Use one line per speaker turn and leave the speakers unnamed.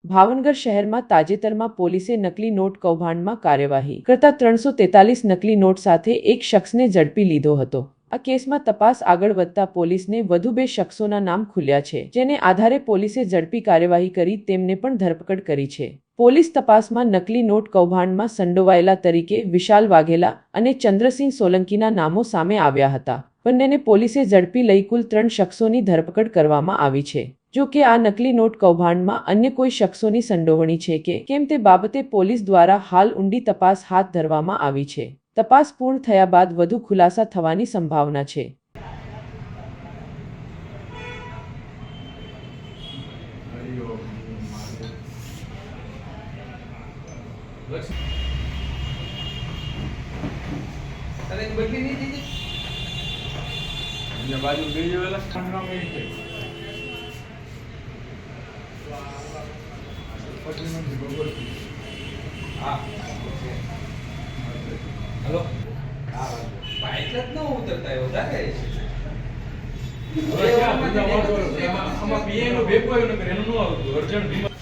ભાવનગર શહેરમાં તાજેતરમાં પોલીસે નકલી નોટ કૌભાંડમાં કાર્યવાહી કરતા 343 નકલી નોટ સાથે એક શખ્સને ઝડપી લીધો હતો। આ કેસમાં તપાસ આગળ વધતા પોલીસને વધુ 2 શખ્સોના નામ ખુલ્યા છે, જેને આધારે પોલીસે ઝડપી કાર્યવાહી કરી તેમને પણ ધરપકડ કરી છે। પોલીસ તપાસમાં નકલી નોટ કૌભાંડમાં સંડોવાયેલા તરીકે વિશાલ વાઘેલા અને ચંદ્રસિંહ સોલંકીના નામો સામે આવ્યા હતા। બંનેને પોલીસે ઝડપી લઈ કુલ 3 શખ્સોની ધરપકડ કરવામાં આવી છે। જો કે આ નકલી નોટ કૌભાંડમાં અન્ય કોઈ શખ્સોની સંડોવણી છે કે કેમ તે બાબતે પોલીસ દ્વારા હાલ ઊંડી તપાસ હાથ ધરવામાં આવી છે। તપાસ પૂર્ણ થયા બાદ વધુ ખુલાસા થવાની સંભાવના છે।
हेलो बाइक न उतरता है होता है हम पीए नो भेको नो करे नो अर्जंट